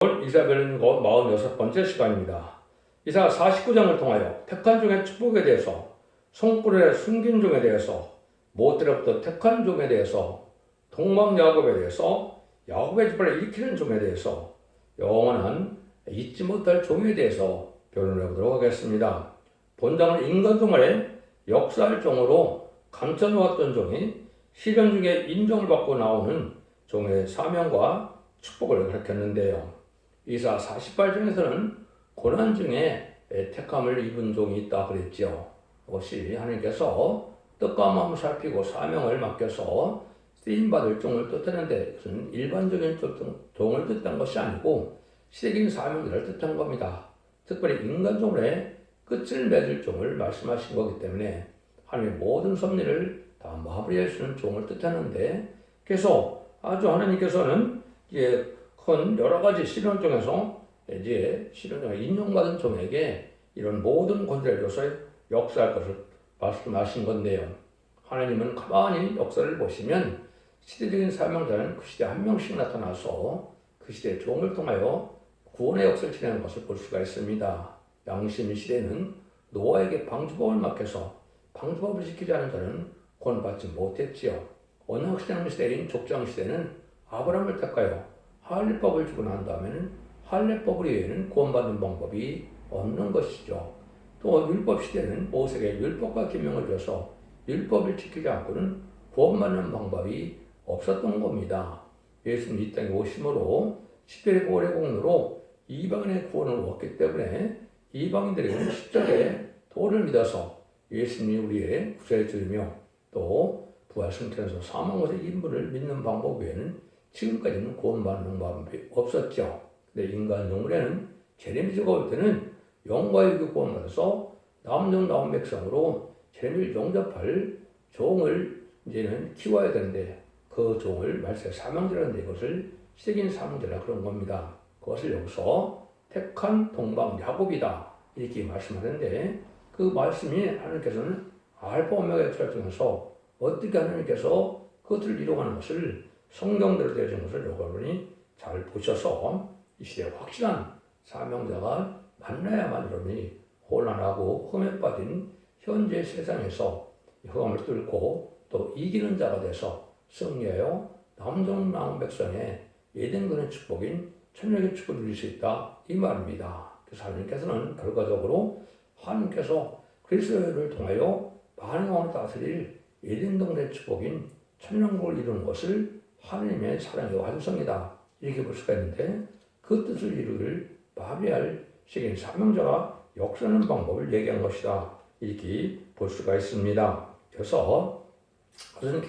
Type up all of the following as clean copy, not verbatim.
이사벨은 46번째 시간입니다. 이사 49장을 통하여 택한 종의 축복에 대해서, 손불의 숨긴 종에 대해서, 모태로부터 택한 종에 대해서, 동방 야곱에 대해서, 야곱의 지파를 일으키는 종에 대해서, 영원한 잊지 못할 종에 대해서 변론해 보도록 하겠습니다. 본장은 인간 생활에 역사할 종으로 감춰놓았던 종이 시련 중에 인정을 받고 나오는 종의 사명과 축복을 가르쳤는데요. 이사 48장에서는 고난 중에 택함을 입은 종이 있다 그랬지요. 그것이 하나님께서 뜻과 마음을 살피고 사명을 맡겨서 쓰임받을 종을 뜻하는데, 그것은 일반적인 종을 뜻한 것이 아니고 시대적인 사명들을 뜻한 겁니다. 특별히 인간종의 끝을 맺을 종을 말씀하신 거기 때문에 하나님의 모든 섭리를 다 마무리할 수 있는 종을 뜻하는데, 그래서 아주 하나님께서는 큰 여러 가지 시련 중에서 시련 중에 인용받은 종에게 이런 모든 권세를 줘서 역사할 것을 말씀하신 건데요. 하나님은 가만히 역사를 보시면 시대적인 사명자는 그 시대에 한 명씩 나타나서 그 시대의 종을 통하여 구원의 역사를 진행하는 것을 볼 수가 있습니다. 양심 시대는 노아에게 방주법을 맡겨서 방주법을 지키지 않은 자는 구원받지 못했지요. 언약신앙 시대인 족장 시대는 아브라함을 택하여 할례법을 주고 난 다음에는 할례법 외에는 구원받는 방법이 없는 것이죠. 또 율법 시대는 모세에게 율법과 계명을 줘서 율법을 지키지 않고는 구원받는 방법이 없었던 겁니다. 예수님 이 땅에 오심으로 십계의 보혈의 공로로 이방인의 구원을 얻기 때문에 이방인들에게는 십자가의 도를 믿어서 예수님이 우리의 구세주이며 또 부활 승천해서 사망의 인분을 믿는 방법 외에는 지금까지는 구원받는 방법이 없었죠. 근데 인간 영혼에는 제레미야가 올 때는 영과 육이 구원받아서 남종 나온 백성으로 제레미야를 영접할 종을 이제는 키워야 되는데, 그 종을 말세 사명자라는데 이것을 시대적인 사명자라 그런 겁니다. 그것을 여기서 택한 동방 야곱이다 이렇게 말씀하는데, 그 말씀이 하나님께서는 알파 오메가의 철중에서 어떻게 하나님께서 그것을 이루어가는 것을 성경대로 되어진 것을 여러분이 잘 보셔서 이 시대에 확실한 사명자가 만나야만 여러분이 혼란하고 흠에 빠진 현재 세상에서 흑암을 뚫고 또 이기는 자가 돼서 승리하여 남종 나온 백성의 에덴군의 축복인 천국의 축복을 누릴 수 있다 이 말입니다. 그래서 하나님께서는 결과적으로 하나님께서 그리스도를 통하여 많은 영혼을 다스릴 에덴 동네의 축복인 천년국을 이루는 것을 하나님의 사랑의 완성이다 이렇게 볼 수가 있는데, 그 뜻을 이루기를 마무리할 세계인 사명자가 역사하는 방법을 얘기한 것이다 이렇게 볼 수가 있습니다. 그래서 무슨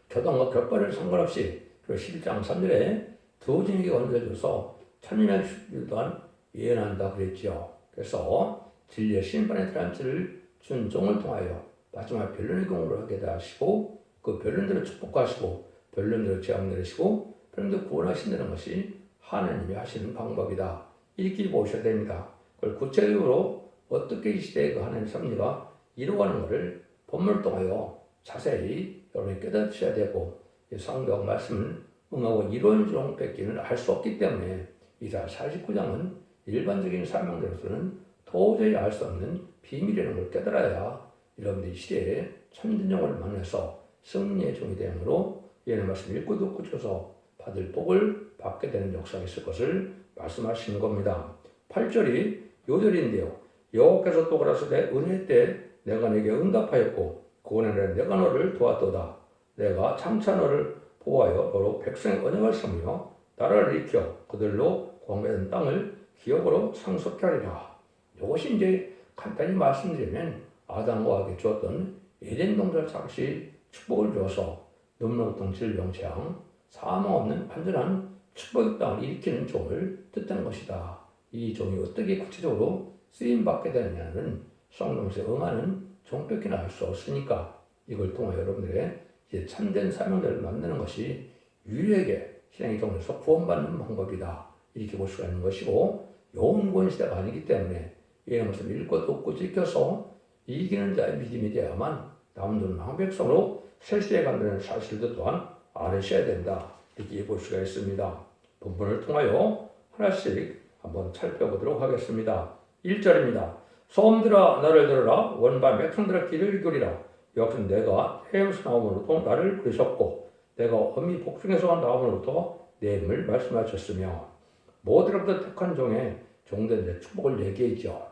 교단과 격발을 상관없이 11장 3절에 두 증에게 건져줘서 천년의 주일 동안 예언한다 그랬지요. 그래서 진리의 심판의 트란트를 준 종을 통하여 마지막 변론의 공로를 하게 하시고, 그 변론대로 축복하시고 변론대로 재앙 내리시고 변론대로 구원하신다는 것이 하나님이 하시는 방법이다 이렇게 보셔야 됩니다. 그걸 구체적으로 어떻게 이 시대의 그 하나님의 섭리가 이루어가는 것을 본문을 통하여 자세히 여러분이 깨닫으셔야 되고, 성경 말씀을 응하고 이론적 뺏기는 할 수 없기 때문에 이사 49장은 일반적인 설명대로서는 도저히 알 수 없는 비밀이라는 걸 깨달아야 여러분들이 시대에 참된 영혼을 만나서 승리의 종이 되므로 예언의 말씀 읽고 듣고 쳐서 받을 복을 받게 되는 역사가 있을 것을 말씀하시는 겁니다. 8절이 요절인데요. 여호와께서 또 가라사대 은혜 때 내가 네게 응답하였고 구원하려 내가 너를 도왔도다. 내가 장차 너를 보호하여 너로 백성의 언약을 삼으며 나라를 일으켜 그들로 공매된 땅을 기업으로 상속케 하리라. 이것이 이제 간단히 말씀드리면 아담과 하게 주었던 에덴 동산 잠시 축복을 주어서 눈물 없던 질병 재앙 사망 없는 완전한 축복의 땅을 일으키는 종을 뜻하는 것이다. 이 종이 어떻게 구체적으로 쓰임받게 되느냐는 성경에서 응하는 종밖에 알 수 없으니까 이걸 통해 여러분들의 이제 참된 사명자를 만드는 것이 유일하게 신앙의 경우에서 구원받는 방법이다 이렇게 볼 수가 있는 것이고, 영원권 시대가 아니기 때문에 이런 것을 읽고 듣고 지켜서 이기는 자의 믿음이 되어야만 남은 황백성으로 새 시대에 간다는 사실도 또한 알으셔야 된다 이렇게 볼 수가 있습니다. 본문을 통하여 하나씩 한번 살펴보도록 하겠습니다. 1절입니다. 소음들아 나를 들으라 원반 백성들아 귀를 기울이라 여호와께서 내가 해에서 나옴으로부터 나를 부르셨고 내가 어미 복중에서 나옴으로부터 내 힘을 말씀하셨으며 모두로부터 택한 종된 내 축복을 얘기했죠.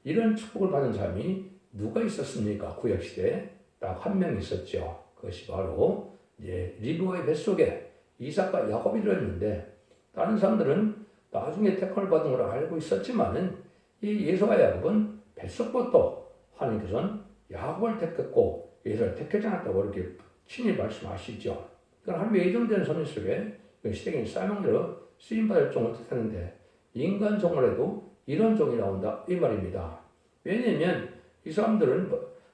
이런 축복을 받은 사람이 누가 있었습니까? 구약시대에 딱 한 명 있었죠. 그것이 바로 이제 리브가의 뱃속에 이삭과 야곱이 들었는데 다른 사람들은 나중에 택함을 받은 걸 알고 있었지만은 이 예수와 야곱은 뱃속부터 하나님께서는 야곱을 택했고 예수를 택하지 않았다고 이렇게 친히 말씀하시죠. 그러니까 하나님의 예정된 섭리 속에 시대적인 사명대로 쓰임받을 종을 뜻하는데 인간 종말에도 이런 종이 나온다 이 말입니다. 왜냐하면 이 사람들은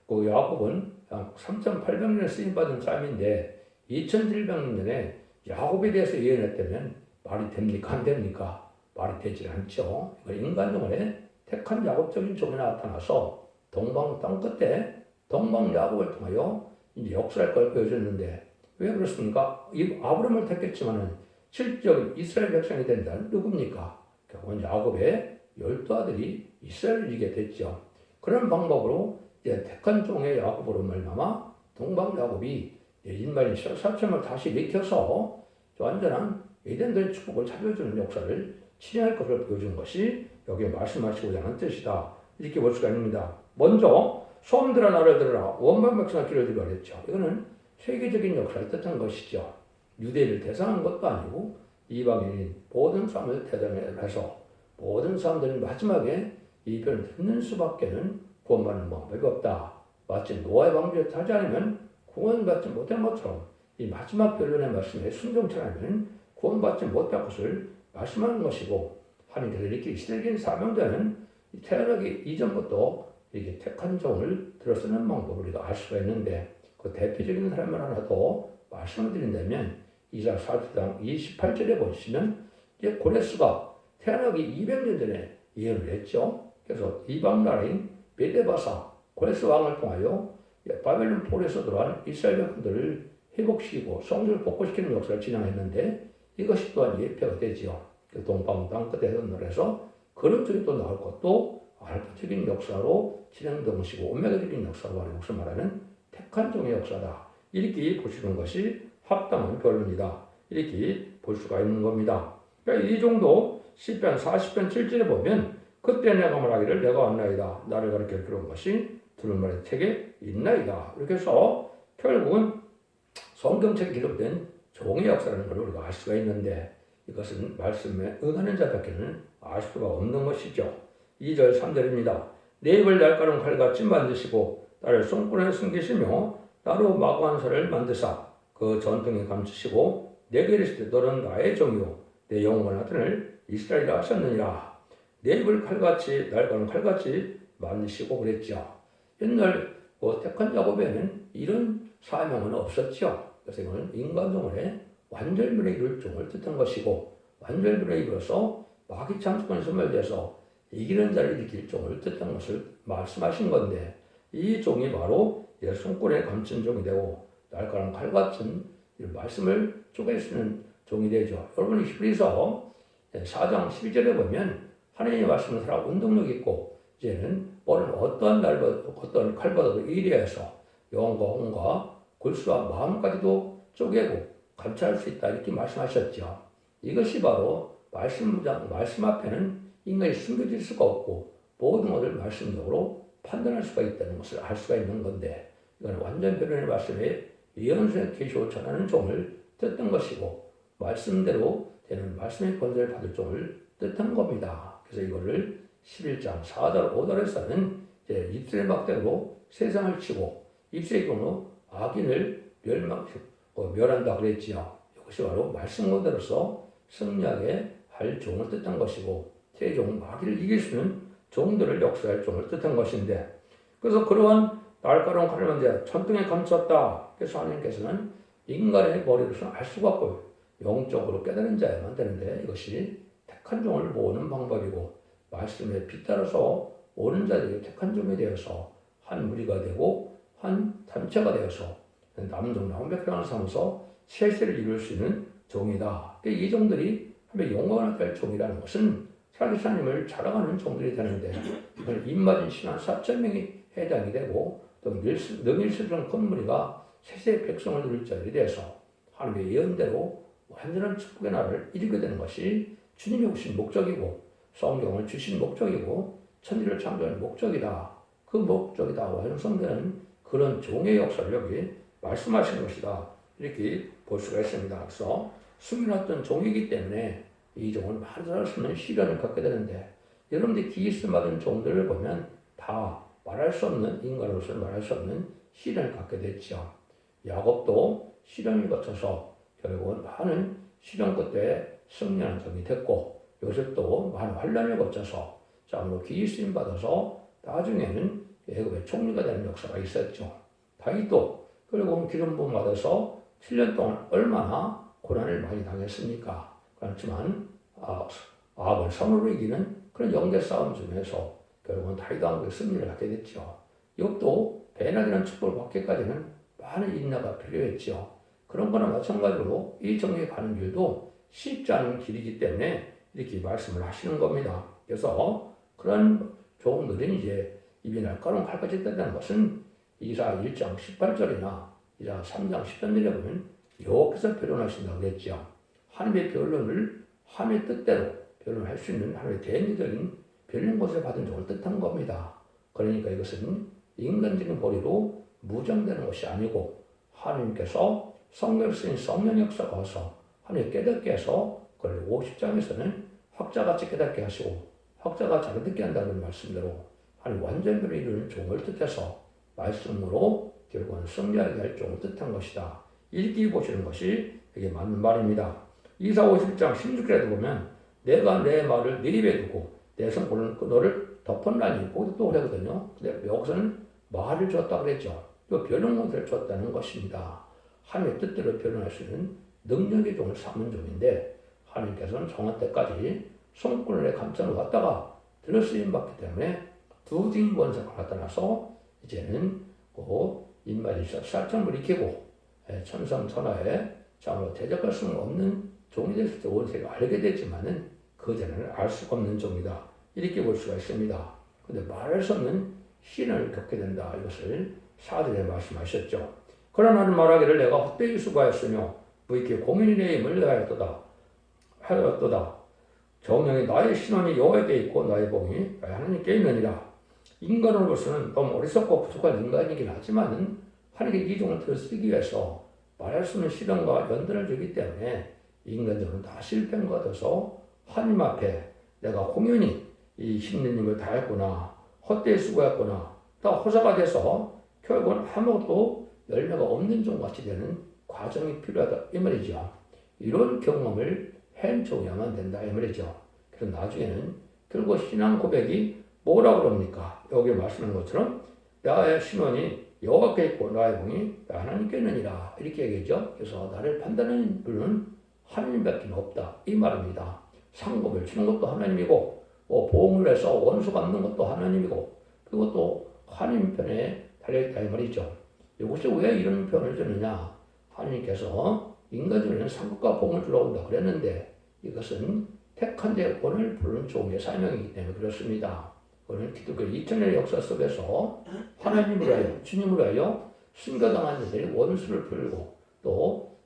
그 야곱은 3,800년에 쓰임받은 사람인데 2,700년에 야곱에 대해서 예언했다면 말이 됩니까? 안 됩니까? 말이 되지 않죠. 인간 종말에 택한 야곱적인 종이 나타나서 동방 땅 끝에 동방 야곱을 통하여 이제 역사할 걸 보여줬는데 왜 그렇습니까? 이 아브라함을 택했지만은 실질적인 이스라엘 백성이 된다는 누굽니까? 결국은 야곱의 12아들이 이스라엘을 이기게 됐죠. 그런 방법으로 이제 택한 종의 야곱으로 말미암아 동방 야곱이 인간의 사점을 다시 일으켜서 완전한 에덴들의 축복을 찾아주는 역사를 실행할 것을 보여준 것이 여기에 말씀하시고자 하는 뜻이다. 이렇게 볼 수가 있습니다. 먼저 소음들아 나를 들으라 원반 백성아 귀를 들으라 그랬죠. 이거는 세계적인 역사를 뜻한 것이죠. 유대인을 대상한 것도 아니고 이방인인 모든 사람을 대상해서 모든 사람들이 마지막에 이 편을 듣는 수밖에는 구원받는 방법이 없다. 마치 노아의 방주에 타지 않으면 구원받지 못한 것처럼 이 마지막 변론의 말씀에 순종치 않으면 구원받지 못할 것을 말씀하는 것이고 하나님께서 이렇게 시대적인 사명자는 태어나기 이전부터 이렇게 택한 종을 들어쓰는 방법을 우리가 알 수가 있는데 그 대표적인 사람을 하나 더 말씀을 드린다면 이사야 40장 28절에 보시면 이제 고레스가 태어나기 200년 전에 예언을 했죠. 그래서 이방 나라인 메데바사 고레스 왕을 통하여 바벨론 포로에서 들어간 이스라엘 백성들을 회복시키고 성전을 복구시키는 역사를 진행했는데 이것이 또한 예표가 되지요. 동방 땅 끝에 건너에서 그런 쪽이 또 나올 것도 알파적인 역사로 진행된 것이고 오메가적인 역사로 하는 것을 말하는 택한 종의 역사다. 이렇게 보시는 것이 합당한 변론이다. 이렇게 볼 수가 있는 겁니다. 그러니까 이 정도 시편 40편 7절에 보면 그때 내가 말하기를 내가 왔나이다. 나를 가르쳐 들은 것이 들은 말의 책에 있나이다. 이렇게 해서 결국은 성경책에 기록된 종의 역사라는 걸 우리가 알 수가 있는데 이것은 말씀에 응하는 자밖에는 알 수가 없는 것이죠. 2절 3절입니다. 내 입을 날카로운 칼같이 만드시고 나를 손권에 숨기시며 나로 마구한 살을 만드사 그 전통에 감추시고 내게 이르시되 너는 나의 종이요 내 영원한 하여튼을 이스라엘이라 하셨느니라. 내 입을 칼같이 날카로운 칼같이 만드시고 그랬죠. 옛날 택한 야곱에는 이런 사명은 없었죠. 그래서 이거는 인간종을 완전변의 이룰 종을 뜻한 것이고 완전변의 이루어서 마귀 참수권에 소멸돼서 이기는 자를 이길 종을 뜻한 것을 말씀하신 건데 이 종이 바로 손권에 감춘 종이 되고 날카로운 칼 같은 말씀을 쪼갤 수 있는 종이 되죠. 여러분 히브리서 4장 12절에 보면 하나님의 말씀을 살아 운동력 있고 이제는 어떠한 칼보다도 예리해서 영과 혼과 골수와 마음까지도 쪼개고 감찰할 수 있다 이렇게 말씀하셨죠. 이것이 바로 말씀 앞에는 인간이 숨겨질 수가 없고 모든 것을 말씀적으로 판단할 수가 있다는 것을 알 수가 있는 건데 이건 완전 변론의 말씀에 예언서의 계시로 전하는 종을 뜻한 것이고 말씀대로 되는 말씀의 권세를 받을 종을 뜻한 겁니다. 그래서 이거를 11장 4절 5절에서는 입술의 막대로 세상을 치고 입술의 경우 악인을 멸한다 그랬지요. 이것이 바로 말씀 그대로서 승리하게 할 종을 뜻한 것이고 최종 마귀를 이길 수 있는 종들을 역사할 종을 뜻한 것인데 그래서 그러한 날카로운 칼을 만져 천둥에 감췄다. 그래서 하나님께서는 인간의 머리로서는 알 수가 없고 영적으로 깨달은 자야만 되는데 이것이 택한 종을 모으는 방법이고 말씀에 뒤따라서 오는 자들이 택한 종이 되어서 한 무리가 되고 한 단체가 되어서 남종 남백형을 삼아서 세세를 이룰 수 있는 종이다. 이 종들이 하면 용광을 될 종이라는 것은 사기사님을 자랑하는 종들이 되는데 입맞은 신한 4,000명이 해당이 되고 또 능일스러운 건물이가 세세 백성을 누릴 자리에 대해서 하나님의 예언대로 완전한 축복의 날을 이루게 되는 것이 주님이 오신 목적이고 성경을 주신 목적이고 천지를 창조하는 목적이다. 그 목적이다 완성되는 그런 종의 역사를 여기 말씀하시는 것이다. 이렇게 볼 수가 있습니다. 그래서 숨겨놨던 종이기 때문에 이 종은 말할 수 없는 시련을 겪게 되는데 여러분들이 기이스 받은 종들을 보면 다 말할 수 없는 인간으로서 말할 수 없는 시련을 갖게 됐죠. 야곱도 시련을 거쳐서 결국은 많은 시련 끝에 승리하는 종이 됐고 요셉도 많은 환란을 거쳐서 짱으로 기이스임 받아서 나중에는 애굽의 총리가 되는 역사가 있었죠. 다윗도 결국은 기름 부음 받아서 7년 동안 얼마나 고난을 많이 당했습니까? 그렇지만 악을 선으로 이기는 그런 영대 싸움 중에서 결국은 다윗 왕국의 승리를 하게 됐죠. 욥도 배나이라는 축복을 받기까지는 많은 인내가 필요했죠. 그런 거나 마찬가지로 이 정에 가는 길도 쉽지 않은 길이기 때문에 이렇게 말씀을 하시는 겁니다. 그래서 그런 종들은 이제 입이 날카로운 칼같이 뜬다는 것은 이사 1장 18절이나 이사 3장 10절에 보면 여기서 변론하신다고 했죠. 하나님의 변론을 하나님의 뜻대로 변론할 수 있는 하나님의 대행적인 변론것을 받은 종을 뜻한 겁니다. 그러니까 이것은 인간적인 머리로 무장되는 것이 아니고 하나님께서 성경을 쓰인 성령 역사가 와서 하나님 깨닫게 해서 그걸 50장에서는 학자같이 깨닫게 하시고 학자가 잘 듣게 한다는 말씀대로 하나님 완전별을 이루는 종을 뜻해서 말씀으로 결국은 승리하게 할 종을 뜻한 것이다. 이렇게 보시는 것이 되게 맞는 말입니다. 이사 50장 16절에도 보면 내가 내 말을 네 입에 두고 내 손으로는 너를 덮었나니 거기도 또 그러거든요. 근데 여기서는 말을 줬다 그랬죠. 또 변론을 줬다는 것입니다. 하나님의 뜻대로 변론할 수 있는 능력의 종을 삼은 종인데 하나님께서는 정한때까지 손권의 감점을 갖다가 들어쓰임 받기 때문에 두 증인 권세가 나타나서 이제는 그 입맞이 살점을 익히고 천상천하에 장으로 대적할 수 없는 종이 됐을 때 원세가 알게 되지만은 그전에는 알 수 없는 종이다. 이렇게 볼 수가 있습니다. 근데 말할 수 없는 시련을 겪게 된다. 이것을 사절에 말씀하셨죠. 그러나 말하기를 내가 헛되이 수고하였으며 무익히 공인이 내 힘을 하였도다. 정령이 나의 신원이 여호와께 있고 나의 복이 하나님께 있느니라. 인간으로서는 너무 어리석고 부족한 인간이긴 하지만은 하나님께 이 종을 들쓰기 위해서 말할 수 없는 시련과 연단을 주기 때문에 인간적으로 다 실패한 것 같아서 하나님 앞에 내가 공연히 이 힘든 힘을 다했구나, 헛되이 수고했구나, 다 호사가 돼서 결국은 아무것도 열매가 없는 종같이 되는 과정이 필요하다 이 말이죠. 이런 경험을 해줘야만 된다 이 말이죠. 그래서 나중에는 결국 신앙 고백이 뭐라고 그럽니까? 여기 말씀하는 것처럼 나의 신원이 여호와께 있고 나의 공이 하나님께 있느니라 이렇게 얘기하죠. 그래서 나를 판단하는 분은 하나님밖에 없다 이 말입니다. 상급을 주는 것도 하나님이고 보험을 해서 원수 갚는 것도 하나님이고 그것도 하나님 편에 달려있다 이 말이죠. 이것이 왜 이런 표현을 주느냐? 하나님께서 인간적으로는 상급과 보험을 주려고 한다 그랬는데 이것은 택한 자의 권을 부르는 종의 사명이기 때문에 그렇습니다. 오늘 기독교 2000년의 역사 속에서 하나님을 하여 주님을 하여 순교당한 자들이 원수를 풀고 또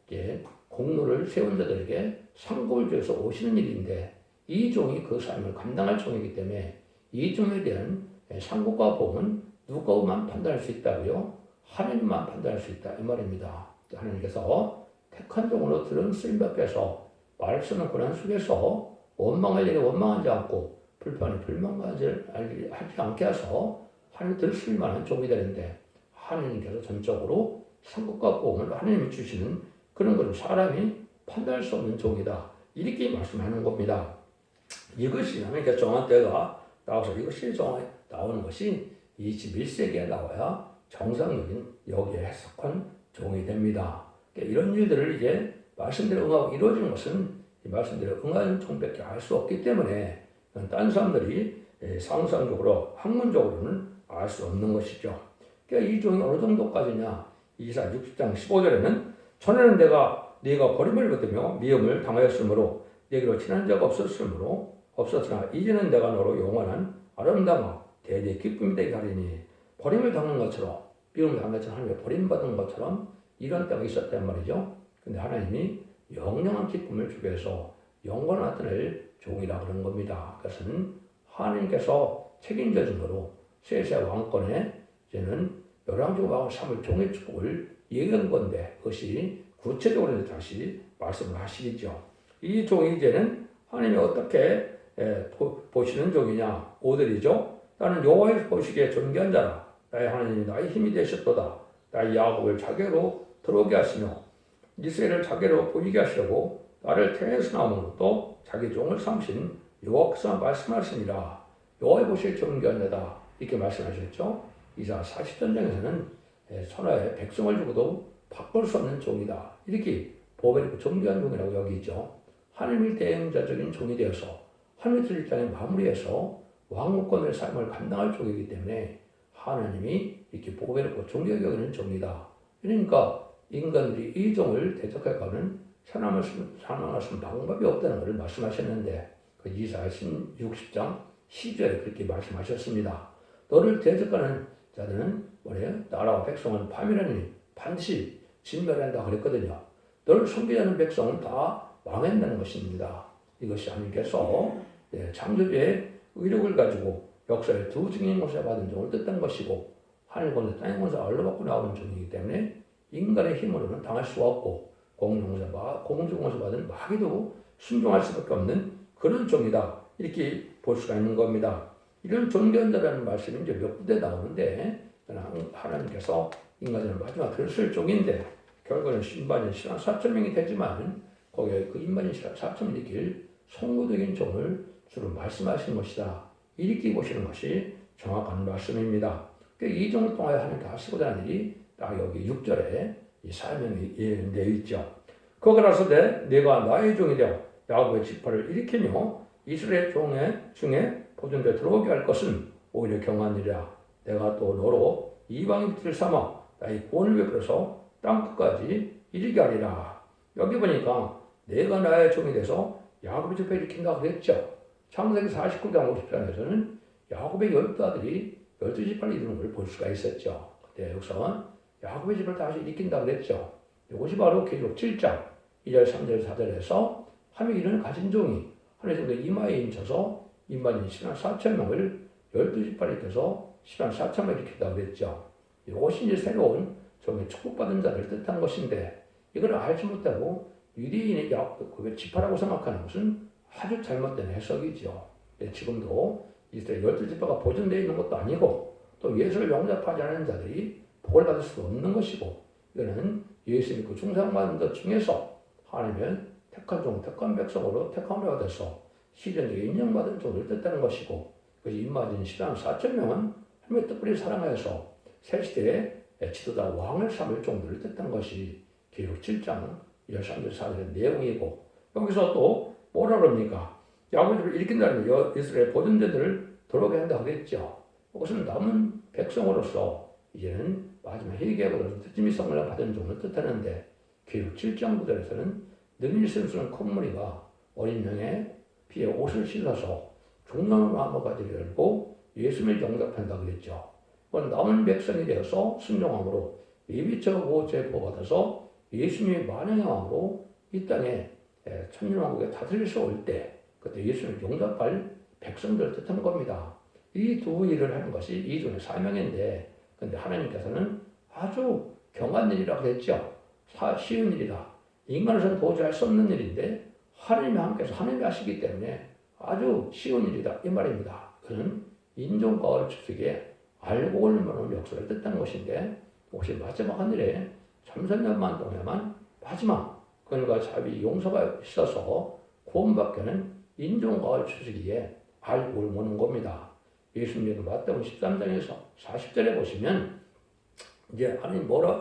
공로를 세운 자들에게 상급을 주어서 오시는 일인데 이 종이 그 삶을 감당할 종이기 때문에 이 종에 대한 상급과 복은 누가만 판단할 수 있다고요? 하나님만 판단할 수 있다 이 말입니다. 하나님께서 택한 종으로 들은 쓰임받게 해서 말할 수 없는 고난 속에서 원망할 일에 원망하지 않고 불평에 불만하지 않게 해서 하나님 들으실 만한 종이 되는데 하나님께서 전적으로 상급과 복을 하나님이 주시는 그런 것을 사람이 판단할 수 없는 종이다. 이렇게 말씀하는 겁니다. 이것이 하나님께서 정한 때가 나와서 이것이 나오는 것이 21세기에 나와야 정상적인 여기에 해석한 종이 됩니다. 그러니까 이런 일들을 이제 말씀대로 응하고 이루어진 것은 이 말씀대로 응하는 종밖에 알 수 없기 때문에 다른 사람들이 상상적으로 학문적으로는 알 수 없는 것이죠. 그러니까 이 종이 어느 정도까지냐? 이사 60장 15절에는 전에는 네가 버림을 받으며 미움을 당하였으므로 내게로 친한 자가 없었으나 이제는 내가 너로 영원한 아름다움과 대대의 기쁨이 되게 하리니 버림을 당한 것처럼 미움을 당한 것처럼 하나님의 버림받은 것처럼 이런 때가 있었단 말이죠. 근데 하나님이 영영한 기쁨을 주기 위해서 영원한 나타낼 종이라 그런 겁니다. 그것은 하나님께서 책임져 준 거로 세세 왕권에 이제는 열왕조 왕을 삼을 종의 축복을 얘기한 건데 그것이 구체적으로 다시 말씀을 하시겠죠. 이 종이 이제는 하나님이 어떻게 보시는 종이냐? 5절이죠. 나는 여호와의 보시기에 존귀한 자라. 나의 하나님이 나의 힘이 되셨도다. 나의 야곱을 자기로 들어오게 하시며 이스라엘을 자기로 보이게 하시려고 나를 태에서 나옴으로 또 자기 종을 삼으신 여호와께서 말씀하시니라. 여호와의 보시기에 존귀한 자다. 이렇게 말씀하셨죠. 이사 40전장에서는 천하의 백성을 주고도 바꿀 수 없는 종이다. 이렇게 보배롭고 존귀한 종이라고 여기죠. 하나님의 대행자적인 종이 되어서 하늘의 입장에 마무리해서 왕국권의 삶을 감당할 종이기 때문에 하나님이 이렇게 보배롭고 존귀하게 여기는 종이다. 그러니까 인간들이 이 종을 대적할까는 사랑할 수 있는 방법이 없다는 것을 말씀하셨는데 그 이사야 60장 10절에 그렇게 말씀하셨습니다. 너를 대적하는 자들은 뭐래요? 나라와 백성은 파멸하니 반드시 진멸한다 그랬거든요. 너를 섬기지 않는 백성은 다 망한다는 것입니다. 이것이 하나님께서 창조주의 의력을 가지고 역사의 두 증인 권세 받은 종을 뜻한 것이고 하늘 권세 땅의 권세 알로 받고 나오는 종이기 때문에 인간의 힘으로는 당할 수가 없고 공중권세 받은 마귀도 순종할 수밖에 없는 그런 종이다. 이렇게 볼 수가 있는 겁니다. 이런 존귀한 자라는 말씀이 이제 몇 군데 나오는데 하나님께서 인간을 마지막 들을 종인데 결국은 인반인 4,000명이 되지만 거기에 그 인반인 4,000명이 길 송구적인 종을 주로 말씀하시는 것이다. 이렇게 보시는 것이 정확한 말씀입니다. 이 종을 통하여 하나님께 하시고자 하는 일이 딱 여기 6절에 이 사명이 예언되어 있죠. 거기라서 내가 나의 종이 되어 야곱의 지파를 일으키며 이스라엘 중에 보존되어 들어오게 할 것은 오히려 경한 일이라. 내가 또 너로 이방의 빛을 삼아 나의 구원을 베풀어서 땅끝까지 이르게 하리라. 여기 보니까 내가 나의 종이 돼서 야곱의 지파를 일으킨다 그랬죠. 창세기 49장 50장에서는 야곱의 12아들이 12지파를 이루는 걸 볼 수가 있었죠. 그때 여기서 야곱의 집을 다시 일으킨다 그랬죠. 이것이 바로 계시록 7장 2절 3절 4절에서 하나님의 이름을 가진 종이 하나님의 정도 이마에 인쳐서 인반인 104,000명을 12지파를 일으켜서 104,000명을 일으킨다 그랬죠. 이것이 이제 새로운 종의 축복받은 자를 뜻한 것인데 이걸 알지 못하고 유대인의 그 지파라고 생각하는 것은 아주 잘못된 해석이죠. 지금도 이스라엘 12지파가 보존되어 있는 것도 아니고 또 예수를 영접하지 않은 자들이 복을 받을 수 없는 것이고 이거는 예수 믿고 충성받는 것 중에서 하나님의 택한 종, 택한 백성으로 택함을 받아서 시전적인 인정받은 종을 뜻하는 것이고 그것이 입맞은 신랑 4,000명은 하나님의 뜻풀이 사랑하여서 새 시대의 지도자 왕을 삼을 종들을 뜻하는 것이 계시록 7장 13절 4절의 내용이고 여기서 또 뭐라 그럽니까? 야곱을 일으킨다는 이스라엘 보존자들을 들어오게 한다 하겠죠. 그것은 남은 백성으로서 이제는 마지막 회개하고 뜻짐이 성령을 받은 종을 뜻하는데 계시록 7장 9절에서는 능히 쓰는 큰 무리가 어린 양의 피에 옷을 씻어서 종려는 나무가지를 열고 예수님을 영접한다 그랬죠. 그건 남은 백성이 되어서 순종함으로 예비처 보호죄 보호받아서 예수님의 만영함으로 이 땅에 천년왕국에 다스리서 올 때 그때 예수님을 영접할 백성들을 뜻하는 겁니다. 이 두 일을 하는 것이 이종의 사명인데 근데 하나님께서는 아주 경한 일이라고 했죠. 쉬운 일이다. 인간으로서는 도저히 할 수 없는 일인데 하나님이 함께해서 하나님이 하시기 때문에 아주 쉬운 일이다 이 말입니다. 그는 인종가을 추석에 알고 올리는 역사를 뜻하는 것인데 혹시 마지막 하늘에 참선년만 동안만 마지막 그들과 자비 용서가 있어서 구원받게는 인종가을 추석기에 알고 올리는 겁니다. 예수님도 마태복음 13장에서 40절에 보시면 이제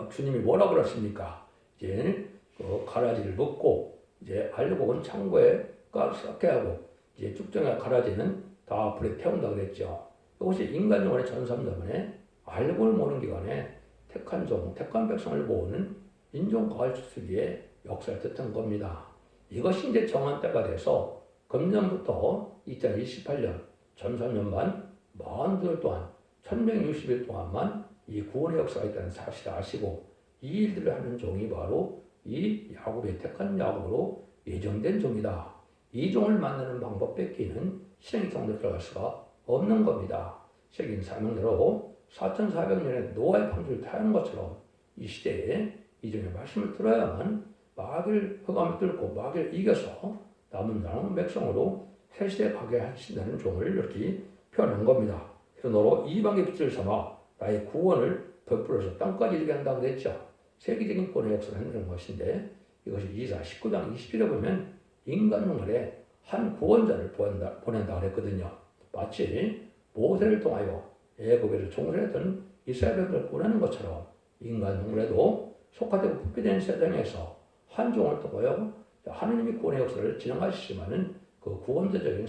주님이 뭐라 그랬습니까? 이제 그 가라지를 먹고 이제 알고 온 창고에 깎게 하고 이제 쭉정한 가라지는 다 불에 태운다 그랬죠. 이것이 인간 영혼의 전삼자문에 알고를 모는 기간에 택한 백성을 모으는 인종 가을 추수기의 역사를 뜻한 겁니다. 이것이 이제 정한 때가 돼서 금년부터 2028년 전선년만 42일 동안 1160일 동안만 이 구원의 역사가 있다는 사실을 아시고 이 일들을 하는 종이 바로 이 야곱의 택한 야곱으로 예정된 종이다. 이 종을 만나는 방법 뺏기는 신행성도 들어갈 수가 없는 겁니다. 책임 사명대로 4400년에 노아의 방주를 타는 것처럼 이 시대에 이 종의 말씀을 들어야만 마귀를 흑암을 뚫고 마귀를 이겨서 남은 나라는 백성으로 새 시대에 가게 하신다는 종을 이렇게 표현한 겁니다. 그래서 너로 이방의 빛을 삼아 나의 구원을 베풀어서 땅까지 이르게 한다고 그랬죠. 세계적인 구원의 역사를 흔드는 것인데 이것이 이사 19장 20절에 보면 인간 눈물에 한 구원자를 보낸다 그랬거든요. 마치 모세를 통하여 애굽에서 종살했던 이스라엘을 구원하는 것처럼 인간 눈물에도 속화되고 부패된 세상에서 한 종을 통하여 하느님이 구원의 역사를 진행하시지만은 그 구원자적인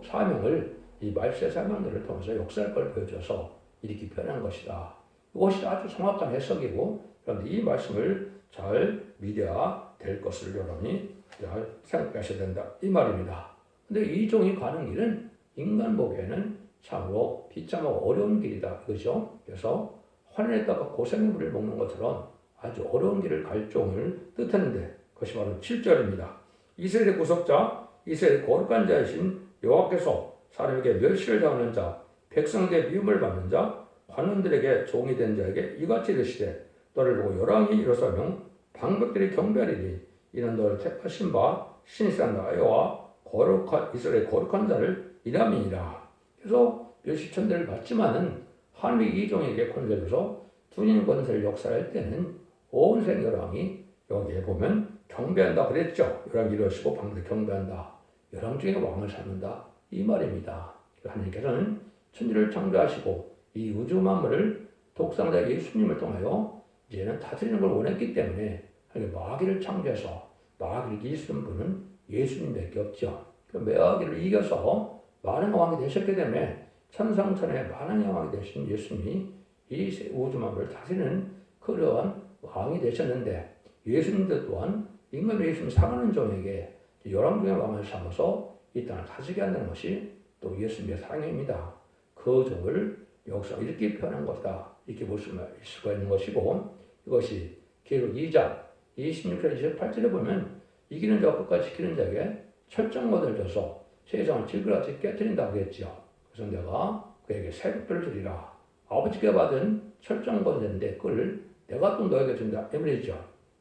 사명을 이 말세 사명들을 통해서 역사할 걸 보여줘서 이렇게 표현한 것이다. 이것이 아주 정확한 해석이고 그런데 이 말씀을 잘 믿어야 될 것을 여러분이 잘 생각하셔야 된다 이 말입니다. 근데 이 종이 가는 길은 인간 보기에는 참으로 비참하고 어려운 길이다 이거죠. 그래서 환란에다가 고생의 물을 먹는 것처럼 아주 어려운 길을 갈 종을 뜻하는데 그것이 바로 7절입니다. 이스라엘의 구속자, 이스라엘의 거룩한 자이신 여호와께서 사람에게 멸시를 당하는 자, 백성에게 미움을 받는 자, 관원들에게 종이 된 자에게 이같이 이르시되 너를 보고 열왕이 일어서며 방백들이 경배하리니 이는 너를 택하신 바 신실한 나여와 거룩한 이스라엘의 거룩한 자를 이람이니라. 그래서 멸시천대를 받지만은 하나님이 이 종에게 권세를 줘서 군인 권세를 역사할 때는 온 세계 열왕이 여기에 보면 경배한다 그랬죠. 열왕 이러시고 방백들 경배한다. 열왕 중에 왕을 삼는다 이 말입니다. 하나님께서는 천지를 창조하시고 이 우주 만물을 독생자 예수님을 통하여 이제는 다스리는 걸 원했기 때문에 마귀를 창조해서 마귀를 이기시는 분은 예수님밖에 없죠. 그 마귀를 이겨서 만왕의 왕이 되셨기 때문에 천상천하의 만왕의 왕이 되신 예수님이 이 우주 만물을 다스리는 그러한 왕이 되셨는데 예수님도 또한 인간의 예수님 사랑하는 종에게 열왕 중의 왕을 삼아서 이 땅을 다스리게 한다는 것이 또 예수님의 사랑입니다. 그 종을 역사가 이렇게 표현한 것이다. 이렇게 볼 수가 있는 것이고 이것이 계속 2장 26절 28절에 보면 이기는 자와 끝까지 지키는 자에게 철장권을 줘서 세상을 질그같이 깨뜨린다고 했죠. 그래서 내가 그에게 새벽별을 주리라. 아버지께 받은 철장권인데 그걸 내가 또 너에게 준다. 이 말이죠.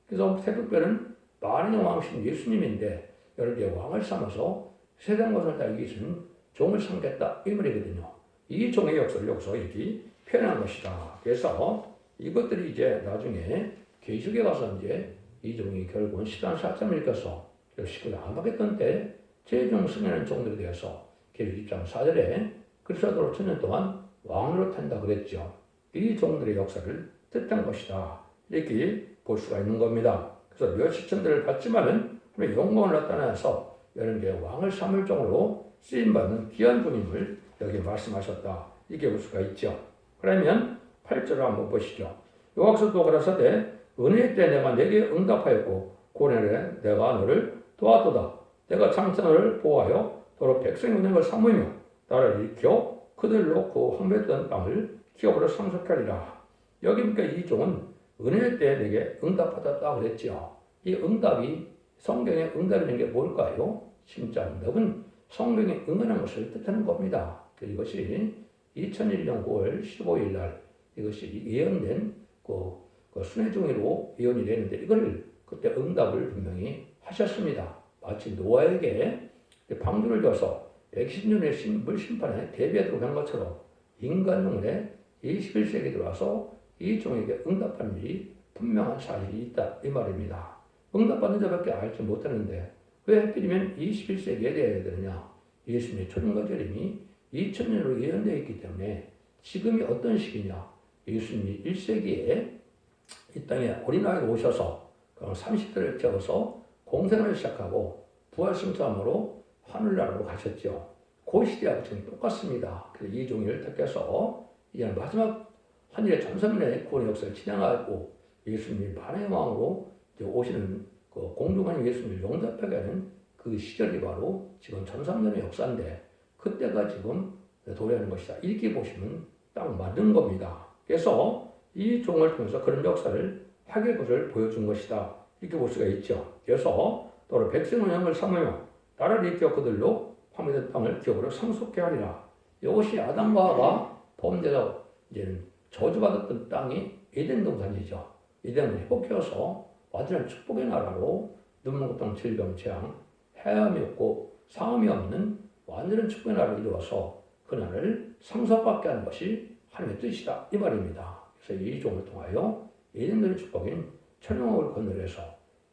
그래서 새벽별은 만왕의 왕이신 예수님인데 여러분의 왕을 삼아서 세상 것을 다 이기시는 종을 삼겠다. 이 말이거든요. 이 종의 역사를 여기서 이렇게 표현한 것이다. 그래서 이것들이 이제 나중에 계시록에 가서 이제 이 종이 결국은 시단 사점을 일어서 식구를 안 받겠던 때 최종 승리하는 종들에 대해서 계시록 1장 4절에 그리스도로 천년 동안 왕으로 탄다 그랬죠. 이 종들의 역사를 뜻한 것이다. 이렇게 볼 수가 있는 겁니다. 그래서 멸시천대를 받지만은 영광을 나타내서 여러분께 왕을 삼을 종으로 쓰임받는 귀한 분임을 여기 말씀하셨다. 이렇게 볼 수가 있죠. 그러면 8절을 한번 보시죠. 여호와께서 가라사대 은혜의 때 내가 내게 응답하였고 고난에 내가 너를 도와도다. 내가 창천을 보호하여 너로 백성의 은혜를 삼으며 나를 일으켜 그들로 그 황폐했던 땅을 기업으로 상속하리라. 여기 보니까 이 종은 은혜의 때 내게 응답하였다 그랬죠. 이 응답이 성경의 응답이라는 게 뭘까요? 진짜 응답은 성경에 응하는 것을 뜻하는 겁니다. 이것이 2001년 9월 15일 날 이것이 예언된 그 순회중의로 예언이 되는데 이걸 그때 응답을 분명히 하셨습니다. 마치 노아에게 방주를 줘서 110년의 물 심판에 대비하도록 한 것처럼 인간 눈에 21세기에 들어와서 이 종에게 응답하는 일이 분명한 사실이 있다 이 말입니다. 응답받는 자밖에 알지 못하는데 왜 하필이면 21세기에 대해야 되느냐? 예수님의 초림과 재림이 2000년으로 예언되어 있기 때문에 지금이 어떤 시기냐? 예수님이 1세기에 이 땅에 어린아이로 오셔서 30대를 채워서 공생을 시작하고 부활승천함으로 하늘나라로 가셨죠. 그 시대하고 지금 똑같습니다. 그래서 이 종을 택해서 이제 마지막 한일의 전선의 구원의 역사를 진행하고 예수님이 만왕의 왕으로 오시는 그 공중한 예수님을 용접하게 하는 그 시절이 바로 지금 전삼년의 역사인데 그때가 지금 도래하는 것이다. 이렇게 보시면 딱 맞는 겁니다. 그래서 이 종을 통해서 그런 역사를 하게 것을 보여준 것이다. 이렇게 볼 수가 있죠. 그래서 또 백성의 영을 삼으며 나라를 일으켜 그들로 황폐된 땅을 기업으로 상속케 하리라. 이것이 아담과 하와가 범죄자 이제는 저주받았던 땅이 에덴 동산이죠. 에덴을 회복해서 완전한 축복의 나라로 눈물 고통 질병 재앙 해함이 없고 상함이 없는 완전한 축복의 나라를 이루어서 그 나라를 상속받게 하는 것이 하나님의 뜻이다 이 말입니다. 그래서 이 종을 통하여 에덴들의 축복인 천영왕을 건너려서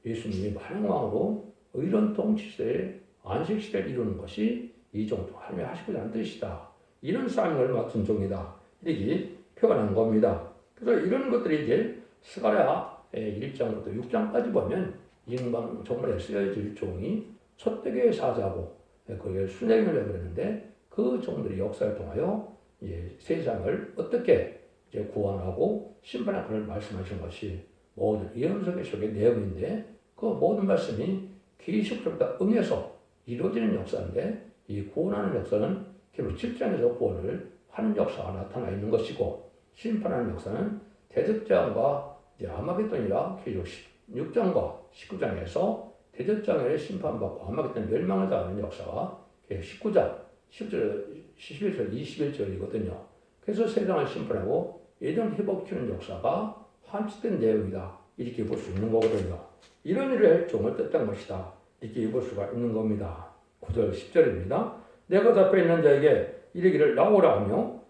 예수님이 만왕왕으로 의로운 통치시대의 안식시대를 이루는 것이 이 종 중 하나님이 하시고자 하는 뜻이다. 이런 사명을 맡은 종이다. 이렇게 표현한 겁니다. 그래서 이런 것들이 이제 스가랴 1장부터 6장까지 보면 인방 정말에 쓰여질 종이 촛대교의 사자고 그게 순례인을 그랬는데 그 종들의 역사를 통하여 이제 세상을 어떻게 이제 구원하고 심판할 것을 말씀하신 것이 모든 예언서 속의 내용인데 그 모든 말씀이 기식적으로 응해서 이루어지는 역사인데 이 구원하는 역사는 결국 7장에서 구원을 하는 역사가 나타나 있는 것이고 심판하는 역사는 대적장과 아마겟돈이라 계속 16장과 19장에서 대적장에 심판받고 아마겟돈 멸망을 당하는 역사가 19장 11절 21절이거든요. 그래서 세상을 심판하고 예전 회복시키는 역사가 함축된 내용이다. 이렇게 볼 수 있는 거거든요. 이런 일을 종을 뜻한 것이다. 이렇게 볼 수가 있는 겁니다. 9절 10절입니다. 내가 잡혀있는 자에게 이르기를 나오라 하며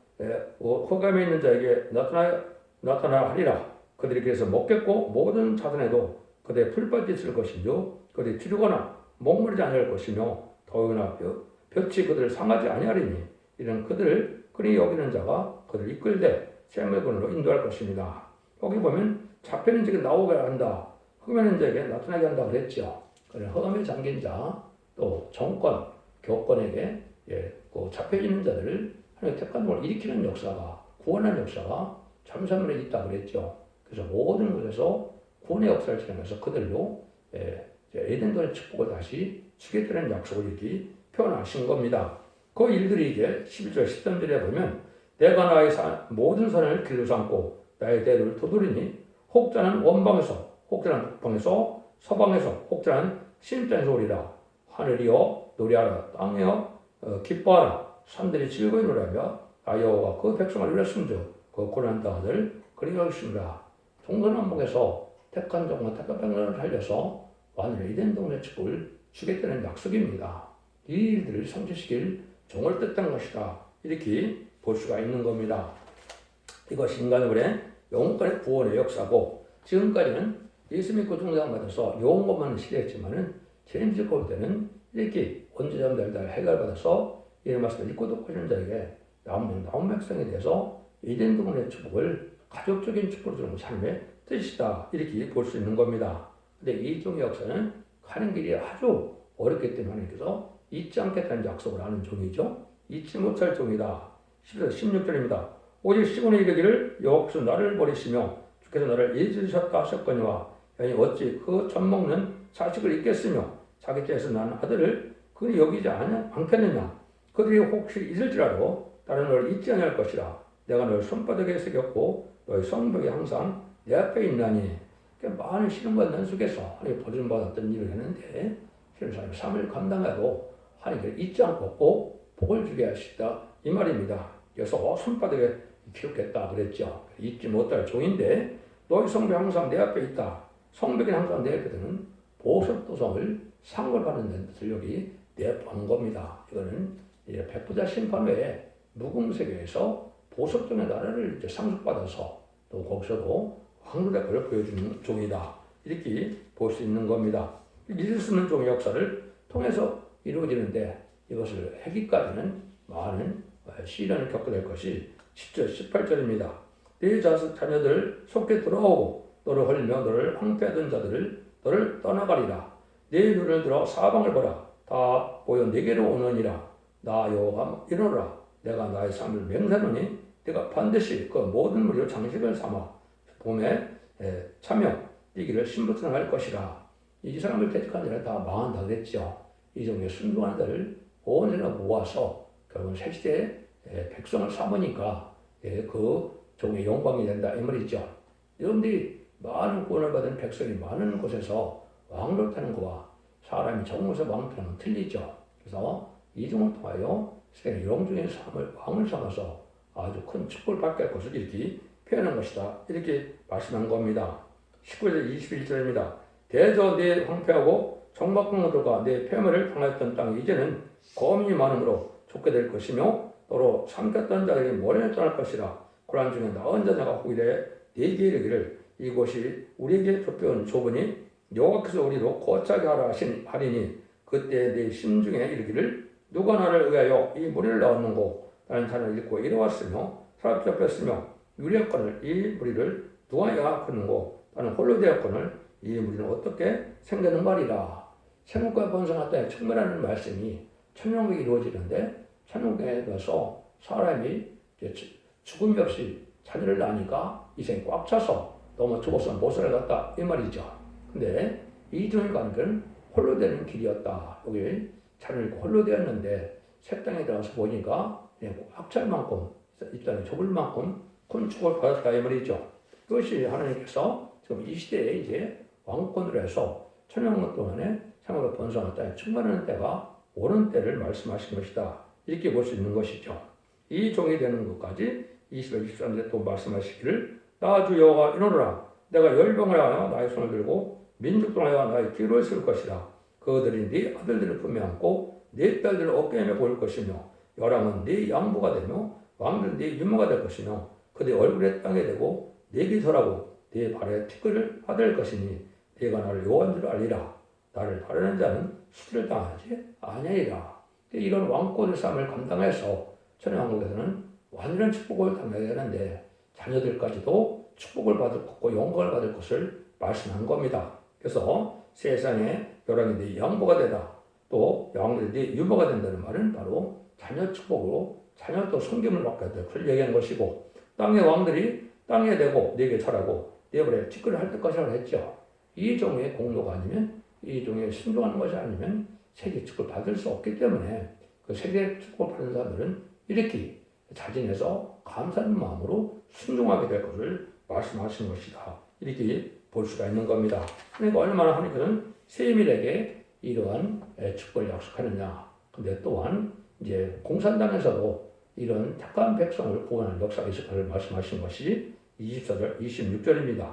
흑암에 있는 자에게 나타나야 하리라. 그들이 그래서 먹겠고 모든 자손에도 그들의 풀밭이 있을 것이며 그들이 주류거나 목마르지 아니할 것이며 더우나 볕이 그들을 상하지 아니하리니 이런 그들을 그리 여기는 자가 그들을 이끌되 샘물군으로 인도할 것입니다. 여기 보면 잡혀있는 자에게 나오게 한다. 흑암에 있는 자에게 나타나게 한다 그랬죠. 흑암에 잠긴 자, 또 정권, 교권에게 그 잡혀있는 자들을 하나님의 택한 종을 일으키는 역사가 구원하는 역사가 참선물에 있다 그랬죠. 그래서 모든 곳에서 구원의 역사를 진행해서 그들로 에덴don의 축복을 다시 주겠다는 약속을 이렇게 표현하신 겁니다. 그 일들이 이제 11절 13절에 보면 내가 나의 모든 선을 길로 삼고 나의 대를 도두리니 혹자는 원방에서 혹자는 북방에서 서방에서 혹자는 신땅에서 오리라. 하늘이여 노래하라. 땅이여 기뻐하라. 산들이 즐거이 노래하며 나 여호와가 그 백성을 이뤘음즉 그 고난한 땅을 그리 여기십니다. 동서남북에서 택한 종과 택한 백성을 살려서 완전히 에덴 동산의 축복을 주겠다는 약속입니다. 이 일들을 성취시킬 종을 뜻한 것이다. 이렇게 볼 수가 있는 겁니다. 이것이 인간의 영혼간의 구원의 역사고 지금까지는 예수 믿고 중생받아서 영혼만 시대였지만은 죄인 짓고 때는 이렇게 원죄자들을 해결받아서 이 말씀을 읽고 듣고 있는 자에게 나온 백성에 대해서 에덴 동산의 축복을 가족적인 축복을 주는 것이 하나님의 뜻이다. 이렇게 볼 수 있는 겁니다. 근데 이 종의 역사는 가는 길이 아주 어렵기 때문에 하나님께서 잊지 않겠다는 약속을 하는 종이죠. 잊지 못할 종이다. 16절입니다. 오직 시온에 이르기를 여호와께서 나를 버리시며 주께서 나를 잊으셨다 하셨거니와 아니 어찌 그 젖 먹는 자식을 잊겠으며 자기 때에서 난 아들을 그리 여기지 않겠느냐. 그들이 혹시 잊을지라도 나는 너를 잊지 아니할 것이라. 내가 너를 손바닥에 새겼고 너의 성벽이 항상 내 앞에 있나니. 많은 시련받는 속에서 하나님 보존받았던 일을 했는데 실은 사람이 삶을 감당해도 하나님을 잊지 않고 꼭 복을 주게 하시다 이 말입니다. 그래서 손바닥에 기록했다 그랬죠. 잊지 못할 종인데 너의 성벽이 항상 내 앞에 있다. 성벽이 항상 내 앞에 있는 보석도성을 상을 받는 뜻을 여기 내포한 겁니다. 이거는 이제 백부자 심판 외에 무궁세계에서 보석종의 나라를 이제 상속받아서 또 거기서도 황홀의 것을 보여주는 종이다. 이렇게 볼 수 있는 겁니다. 잊을 수 없는 종의 역사를 통해서 이루어지는데 이것을 하기까지는 많은 시련을 겪게 될 것이 10절, 18절입니다. 네 자녀들 속에 들어오고 너를 헐며 너를 황폐하던 자들을 너를 떠나가리라. 네 눈을 들어 사방을 보라. 다 모여 내게로 오느니라. 나 여호와 이르노라. 내가 나의 삶을 맹세하노니 내가 반드시 그 모든 무리로 장식을 삼아 봄에 참여 뛰기를 신부처럼 할 것이라. 이 사람을 대적한 자는 다 망한다 그랬죠. 이 종의 순종한 자를 온 세상 모아서 결국은 새 시대에 백성을 삼으니까 그 종의 영광이 된다 이 말이죠. 여러분들이 많은 구원을 받은 백성이 많은 곳에서 왕노릇하는 것과 사람이 적은 왕노릇하는 건 틀리죠. 그래서 이 종을 통하여 세상의 영중의 삶을 왕을 삼아서 아주 큰 축복을 받게 할 것을 이렇게 표현한 것이다. 이렇게 말씀한 겁니다. 19절 21절입니다. 대저 내 황폐하고 정박공들과 내 폐허를 당하였던 땅이 이제는 거민이 많음으로 좁게 될 것이며 너로 삼켰던 자들이 모래에 떠날 것이라. 고난 중에 나은 자녀가 후일에 네게 이르기를 이곳이 우리에게 좁으니 여호와께서 우리로 거하게 하라 하리니 그때 내 심중에 이르기를 누가 나를 의하여 이 무리를 낳았는고 나는 자녀를 잃고 이르왔으며 사람 잡혔으며 유리했거늘 이 무리를 누가 양악하는고 나는 홀로 되었거늘 이 무리는 어떻게 생기는 말이라. 생육과 번성할 때 청멸하는 말씀이 천년국이 이루어지는데 천년국에 가서 사람이 죽음이 없이 자녀를 낳으니까 이생이 꽉 차서 너무 죽어서 못 살아갔다 이 말이죠. 근데 이 종의 관계는 홀로 되는 길이었다. 여기 자녀를 홀로 되었는데 새 땅에 들어가서 보니까 꽉 찰 만큼 이 땅이 좁을 만큼 큰 축복을 받았다 이 말이죠. 그것이 하나님께서 지금 이 시대에 이제 왕권으로 해서 천년국 동안에 생활을 번성한 땅에 충만하는 때가 오는 때를 말씀하신 것이다. 이렇게 볼 수 있는 것이죠. 이 종이 되는 것까지 20절 23절에 또 말씀하시기를 나 주 여호와 이노라 내가 열병을 하여 나의 손을 들고 민족을 하여 나의 기로에 쓸 것이라. 그들이 네 아들들을 품에 안고 네 딸들을 어깨에 메고 올 것이며 여랑은 네 양부가 되며 왕들은 네 유모가 될 것이며 그들 얼굴에 땅에 대고 네게 설하고 네 발에 티끌을 받을 것이니 네가 나를 여호와인 줄 알리라. 나를 바르는 자는 수치를 당하지 아니하리라. 이런 왕권의 삶을 감당해서 천연왕국에서는 완전한 축복을 당해야 되는데 자녀들까지도 축복을 받을 것고 영광을 받을 것을 말씀한 겁니다. 그래서 세상에 여랑이 네 양보가 되다. 또 양들이 네 유모가 된다는 말은 바로 자녀 축복으로 자녀도 섬김을 받게 될 것을 얘기한 것이고 땅의 왕들이 땅에 대고 네게 절하고 네 발에 티끌을 할 것이라고 했죠. 이 종의 공로가 아니면 이 종의 순종하는 것이 아니면 세계 축복을 받을 수 없기 때문에 그 세계 축복을 받는 사람들은 이렇게 자진해서 감사하는 마음으로 순종하게 될 것을 말씀하신 것이다. 이렇게 볼 수가 있는 겁니다. 그러니까 얼마나 하나님께서는 세밀하게 이러한 축복을 약속하느냐. 근데 또한 이제 공산당에서도 이런 택한 백성을 구원하는 역사가 있을 것을 말씀하신 것이 24절, 26절입니다.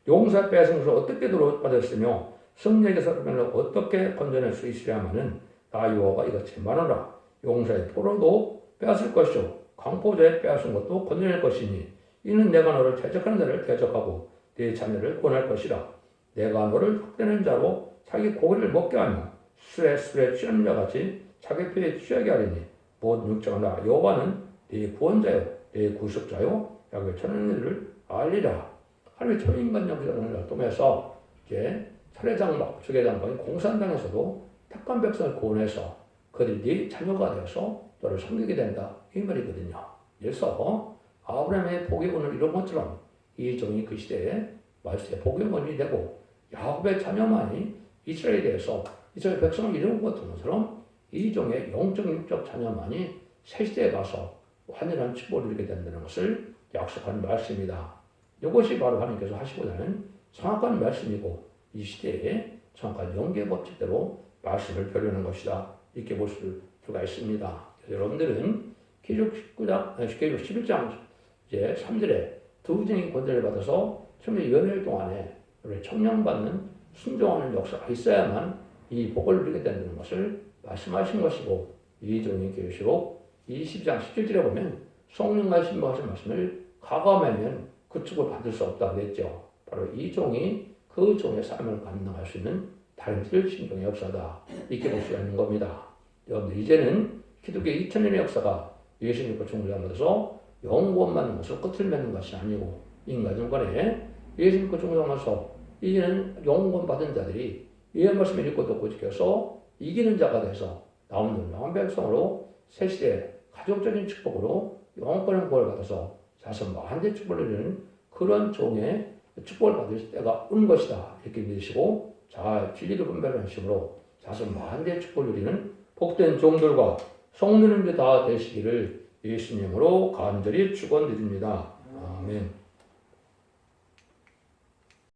용사 빼앗은 것을 어떻게 돌아받았으며 성령에게서 어떻게 건져낼 수 있으랴마는 나 여호와가 이같이 말하노라. 용사의 포로도 빼앗을 것이요 강포자의 빼앗은 것도 건져낼 것이니 이는 내가 너를 대적하는 자를 대적하고 네 자녀를 구원할 것이라. 내가 너를 흑되는 자로 자기 고기를 먹게 하며 술에 취하는 자같이 자기 피에 취하게 하리니 모든 육정은 나 여호와는 네 구원자요 네 구속자요 야곱의 천연일을 알리라. 하나님의 초인간 영성을 통해서 이제 살해장막, 주계장막인 공산당에서도 택한 백성을 구원해서 그들이 네 자녀가 되어서 너를 섬기게 된다 이 말이거든요. 그래서 아브라함의 복의군을 이룬 것처럼 이 종이 그 시대에 말세의 복의군이 되고 야곱의 자녀만이 이스라엘에 대해서 이스라엘 백성을 이룬 것처럼 이 종의 영적 육적 자녀만이 새 시대에 가서 완전한 축복을 누리게 된다는 것을 약속하는 말씀입니다. 이것이 바로 하나님께서 하시고자 하는 정확한 말씀이고 이 시대에 정확한 연계 법칙대로 말씀을 벼르는 것이다. 이렇게 볼 수가 있습니다. 여러분들은 계시록 11장 이제 3절에 두 증인 권세를 받아서 처음에 연일 동안에 청량받는 순종하는 역사가 있어야만 이 복을 누리게 된다는 것을 말씀하신 것이고 이 종이 계시록 20장 17절에 보면 성령과 신부하신 말씀을 가감하면 그 축을 받을 수 없다고 했죠. 바로 이 종이 그 종의 삶을 감당할 수 있는 다른 신종의 역사다. 이렇게 볼 수가 있는 겁니다. 여러분들 이제는 기독교의 2000년의 역사가 예수님과 중보자마서 영원만 것을 끝을 맺는 것이 아니고 인간 간에 예수님과 중보자마서 이제는 영원 받은 자들이 이 말씀을 읽고 듣고 지켜서 이기는 자가 돼서 나오는 영원 백성으로 새 시대 가족적인 축복으로 영원권을 구원을 받아서 자선 만대 축복을 누리는 그런 종의 축복을 받을 때가 온 것이다. 이렇게 믿으시고 잘 진리를 분별하는 식으로 자손 만대의 축복을 누리는 복된 종들과 성도님들 다 되시기를 예수님으로 간절히 축원드립니다. 아멘.